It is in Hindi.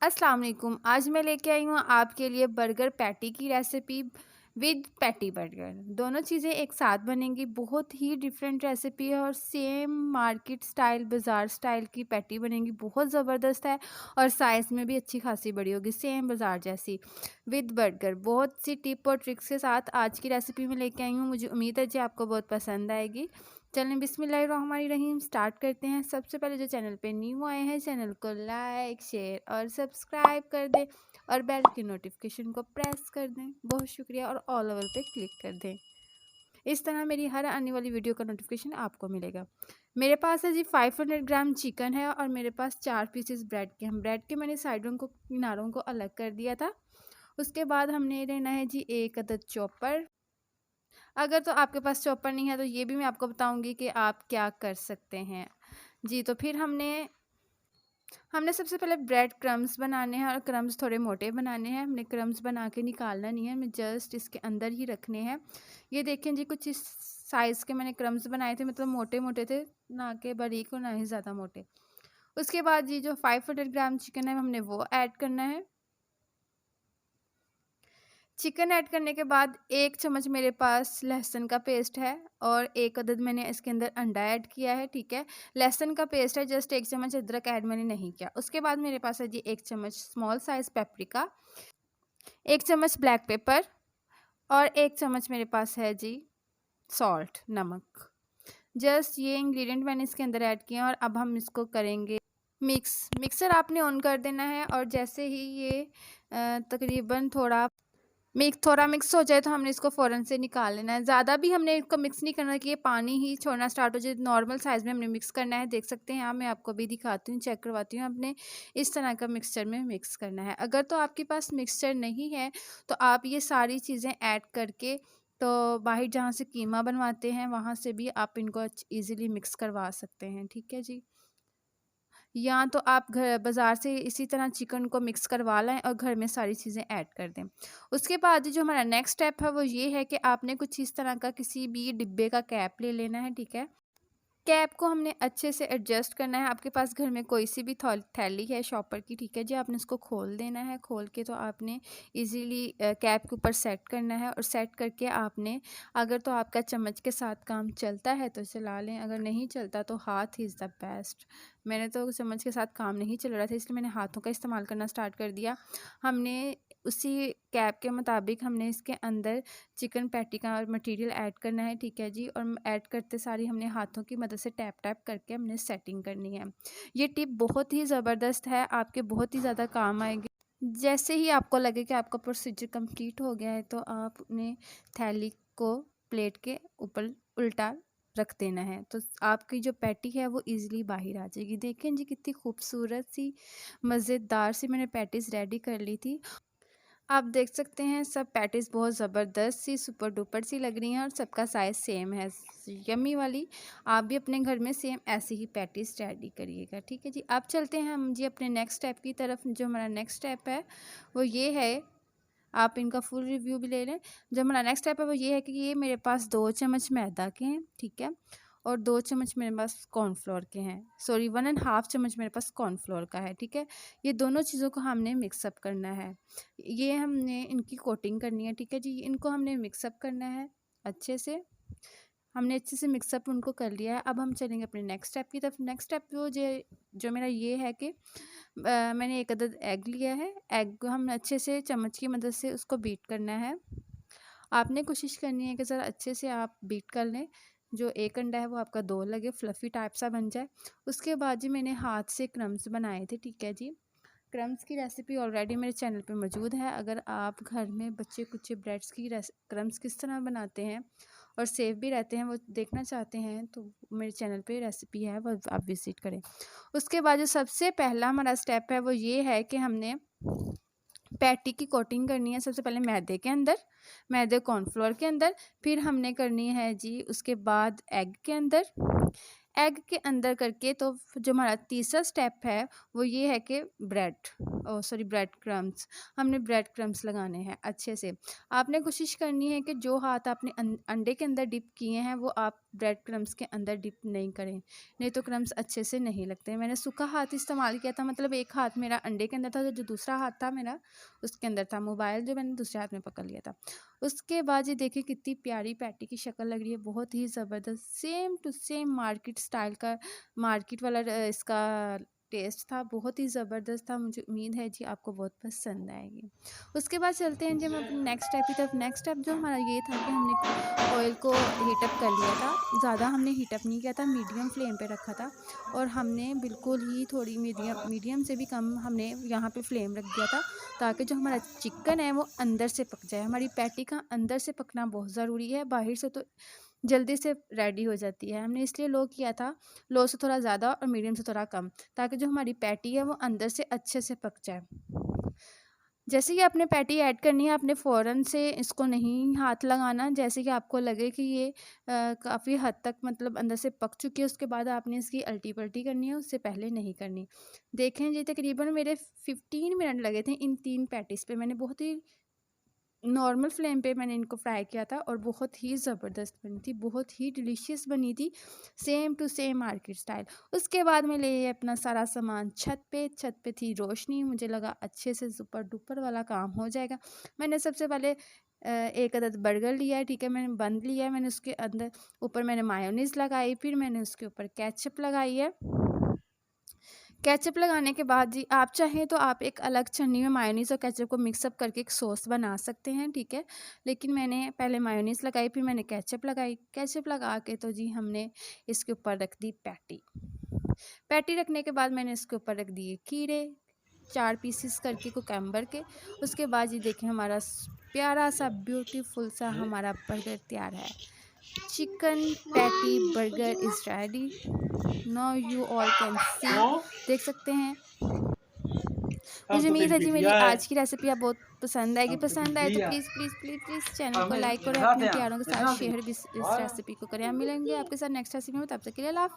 अस्सलाम वालेकुम। आज मैं लेके आई हूँ आपके लिए बर्गर पैटी की रेसिपी विद पैटी बर्गर। दोनों चीज़ें एक साथ बनेंगी। बहुत ही डिफरेंट रेसिपी है और सेम मार्केट स्टाइल बाज़ार स्टाइल की पैटी बनेंगी। बहुत ज़बरदस्त है और साइज़ में भी अच्छी खासी बड़ी होगी, सेम बाज़ार जैसी विद बर्गर। बहुत सी टिप और ट्रिक्स के साथ आज की रेसिपी में लेके आई हूँ। मुझे उम्मीद है जी आपको बहुत पसंद आएगी। चलें बिस्मिल्लाहिर्रहमानिर्रहीम स्टार्ट करते हैं। सबसे पहले जो चैनल पे न्यू आए हैं चैनल को लाइक शेयर और सब्सक्राइब कर दें और बेल की नोटिफिकेशन को प्रेस कर दें। बहुत शुक्रिया और ऑल ओवर पे क्लिक कर दें। इस तरह मेरी हर आने वाली वीडियो का नोटिफिकेशन आपको मिलेगा। मेरे पास है जी 500 ग्राम चिकन है और मेरे पास 4 पीसेस ब्रेड के। हम ब्रेड के मैंने साइडों को किनारों को अलग कर दिया था। उसके बाद हमने लेना है जी 1 अदद चॉपर। अगर तो आपके पास चॉपर नहीं है तो ये भी मैं आपको बताऊंगी कि आप क्या कर सकते हैं जी। तो फिर हमने हमने सबसे पहले ब्रेड क्रम्स बनाने हैं और क्रम्स थोड़े मोटे बनाने हैं। हमने क्रम्स बना के निकालना नहीं है, हमें जस्ट इसके अंदर ही रखने हैं। ये देखें जी, कुछ इस साइज़ के मैंने क्रम्स बनाए थे, मतलब मोटे मोटे थे, ना के बारीक और ना ही ज़्यादा मोटे। उसके बाद जी जो 500 ग्राम चिकन है हमने वो ऐड करना है। चिकन ऐड करने के बाद 1 चम्मच मेरे पास लहसुन का पेस्ट है और 1 अदद मैंने इसके अंदर अंडा ऐड किया है, ठीक है। लहसुन का पेस्ट है, जस्ट 1 चम्मच अदरक ऐड मैंने नहीं किया। उसके बाद मेरे पास है जी 1 चम्मच स्मॉल साइज़ पेपरिका, 1 चम्मच ब्लैक पेपर और 1 चम्मच मेरे पास है जी सॉल्ट, नमक। जस्ट ये इंग्रेडिएंट मैंने इसके अंदर ऐड किए हैं और अब हम इसको करेंगे मिक्सर आपने ऑन कर देना है और जैसे ही ये तकरीबन थोड़ा मिक्स हो जाए तो हमने इसको फ़ौरन से निकाल लेना है। ज़्यादा भी हमने इसको मिक्स नहीं करना कि ये पानी ही छोड़ना स्टार्ट हो जाए। नॉर्मल साइज़ में हमने मिक्स करना है, देख सकते हैं यहाँ मैं आपको भी दिखाती हूँ, चेक करवाती हूँ। आपने इस तरह का मिक्सचर में मिक्स करना है। अगर तो आपके पास मिक्सचर नहीं है तो आप ये सारी चीज़ें ऐड करके तो बाहर जहाँ से कीमा बनवाते हैं वहाँ से भी आप इनको ईज़िली मिक्स करवा सकते हैं, ठीक है जी। या तो आप घर बाज़ार से इसी तरह चिकन को मिक्स करवा लें और घर में सारी चीज़ें ऐड कर दें। उसके बाद जो हमारा नेक्स्ट स्टेप है वो ये है कि आपने कुछ इस तरह का किसी भी डिब्बे का कैप ले लेना है, ठीक है। कैप को हमने अच्छे से एडजस्ट करना है। आपके पास घर में कोई सी भी थैली है शॉपर की, ठीक है जी, आपने इसको खोल देना है। खोल के तो आपने इजीली कैप के ऊपर सेट करना है और सेट करके आपने, अगर तो आपका चम्मच के साथ काम चलता है तो चला लें, अगर नहीं चलता तो हाथ इज़ द बेस्ट। मैंने तो चम्मच के साथ काम नहीं चल रहा था इसलिए मैंने हाथों का इस्तेमाल करना स्टार्ट कर दिया। हमने उसी कैप के मुताबिक हमने इसके अंदर चिकन पैटी का मटेरियल ऐड करना है, ठीक है जी। और ऐड करते सारी हमने हाथों की मदद से टैप टैप करके हमने सेटिंग करनी है। ये टिप बहुत ही ज़बरदस्त है, आपके बहुत ही ज़्यादा काम आएगी। जैसे ही आपको लगे कि आपका प्रोसीजर कंप्लीट हो गया है तो आप अपने थैली को प्लेट के ऊपर उल्टा रख देना है, तो आपकी जो पैटी है वो इजीली बाहर आ जाएगी। देखें जी कितनी खूबसूरत सी मज़ेदार सी मैंने पैटीज़ रेडी कर ली थी। आप देख सकते हैं सब पैटीज़ बहुत ज़बरदस्त सी सुपर डुपर सी लग रही हैं और सबका साइज़ सेम है, यम्मी वाली। आप भी अपने घर में सेम ऐसी ही पैटीज़ रेडी करिएगा, ठीक है जी। अब चलते हैं हम जी अपने नेक्स्ट स्टेप की तरफ। जो हमारा नेक्स्ट स्टेप है वो ये है, आप इनका फुल रिव्यू भी ले लें। जो हमारा नेक्स्ट स्टेप है वो ये है कि ये मेरे पास 2 चम्मच मैदा के हैं, ठीक है, और 2 चम्मच मेरे पास कॉर्नफ्लोर के हैं, सॉरी 1.5 चम्मच मेरे पास कॉर्नफ्लोर का है, ठीक है। ये दोनों चीज़ों को हमने मिक्सअप करना है। ये हमने इनकी कोटिंग करनी है, ठीक है जी। इनको हमने मिक्सअप करना है अच्छे से। हमने अच्छे से मिक्सअप उनको कर लिया है। अब हम चलेंगे अपने नेक्स्ट स्टेप की तरफ। नेक्स्ट स्टेप जो मेरा ये है कि मैंने 1 अदद एग लिया है। एग को हम अच्छे से चम्मच की मदद से उसको बीट करना है। आपने कोशिश करनी है कि ज़रा अच्छे से आप बीट कर लें, जो 1 अंडा है वो आपका 2 लगे, फ्लफ़ी टाइप सा बन जाए। उसके बाद जी मैंने हाथ से क्रम्स बनाए थे, ठीक है जी। क्रम्स की रेसिपी ऑलरेडी मेरे चैनल पे मौजूद है। अगर आप घर में बच्चे कुचे ब्रेड्स की क्रम्स किस तरह बनाते हैं और सेफ भी रहते हैं वो देखना चाहते हैं तो मेरे चैनल पे रेसिपी है, वो आप विज़िट करें। उसके बाद जो सबसे पहला हमारा स्टेप है वो ये है कि हमने पैटी की कोटिंग करनी है। सबसे पहले मैदे के अंदर, मैदे कॉर्नफ्लोर के अंदर, फिर हमने करनी है जी उसके बाद एग के अंदर। एग के अंदर करके तो जो हमारा तीसरा स्टेप है वो ये है कि ब्रेड, सॉरी ब्रेड क्रम्स, हमने ब्रेड क्रम्स लगाने हैं अच्छे से। आपने कोशिश करनी है कि जो हाथ आपने अंडे के अंदर डिप किए हैं वो आप ब्रेड क्रम्स के अंदर डिप नहीं करें, नहीं तो क्रम्स अच्छे से नहीं लगते। मैंने सूखा हाथ इस्तेमाल किया था, मतलब एक हाथ मेरा अंडे के अंदर था, जो दूसरा हाथ था मेरा उसके अंदर था मोबाइल, जो मैंने दूसरे हाथ में पकड़ लिया था। उसके बाद ये देखिए कितनी प्यारी पैटी की शक्ल लग रही है, बहुत ही ज़बरदस्त, same to same market style का, मार्केट वाला इसका टेस्ट था, बहुत ही ज़बरदस्त था। मुझे उम्मीद है जी आपको बहुत पसंद आएगी। उसके बाद चलते हैं जी हम अपने नेक्स्ट स्टेप की तरफ। नेक्स्ट स्टेप जो हमारा ये था कि हमने ऑयल को हीटअप कर लिया था, ज़्यादा हमने हीटअप नहीं किया था, मीडियम फ्लेम पे रखा था, और हमने बिल्कुल ही थोड़ी मीडियम से भी कम हमने यहाँ पे फ्लेम रख दिया था, ताकि जो हमारा चिकन है वो अंदर से पक जाए। हमारी पैटी का अंदर से पकना बहुत ज़रूरी है, बाहर से तो जल्दी से रेडी हो जाती है। हमने इसलिए लो किया था, लो से थोड़ा ज़्यादा और मीडियम से थोड़ा कम, ताकि जो हमारी पैटी है वो अंदर से अच्छे से पक जाए। जैसे कि आपने पैटी ऐड करनी है, आपने फ़ौरन से इसको नहीं हाथ लगाना, जैसे कि आपको लगे कि ये काफ़ी हद तक मतलब अंदर से पक चुकी है, उसके बाद आपने इसकी अल्टी-पल्टी करनी है, उससे पहले नहीं करनी। देखें जी तकरीबन मेरे 15 मिनट लगे थे इन 3 पैटीज़ पे। मैंने बहुत ही नॉर्मल फ्लेम पे मैंने इनको फ्राई किया था और बहुत ही ज़बरदस्त बनी थी, बहुत ही डिलीशियस बनी थी, same to same market style. उसके बाद मैं ले आई अपना सारा सामान छत पे थी रोशनी, मुझे लगा अच्छे से सुपर डुपर वाला काम हो जाएगा। मैंने सबसे पहले एक अदद बर्गर लिया है, ठीक है, मैंने बंद लिया है, मैंने उसके अंदर ऊपर मैंने मायोनीज़ लगाई, फिर मैंने उसके ऊपर केचप लगाई है। केचप लगाने के बाद जी आप चाहें तो आप एक अलग छन्नी में मायोनीज़ और केचप को मिक्स अप करके एक सॉस बना सकते हैं, ठीक है। लेकिन मैंने पहले मायोनीज़ लगाई, फिर मैंने केचप लगाई। केचप लगा के तो जी हमने इसके ऊपर रख दी पैटी। पैटी रखने के बाद मैंने इसके ऊपर रख दिए खीरे, 4 पीसेस करके कुकम्बर के। उसके बाद ये देखिए हमारा प्यारा सा ब्यूटीफुल सा हमारा बर्गर तैयार है। Chicken patty burger is ready. Now you all can see, देख सकते हैं। हम मुझे तो उम्मीद तेरी है जी मेरी बिटिया है। आज की रेसिपी आप बहुत पसंद आएगी। हम तो पसंद आए तो बिटिया please please please please channel को हमें लाइक करें, दिखाते अपने हैं प्यारों के साथ दिखाते शेयर भी इस हैं रेसिपी को करें। हम मिलेंगे आपके साथ नेक्स्ट रेसिपी में, तब तक के लिए अल्लाह हाफ़िज़।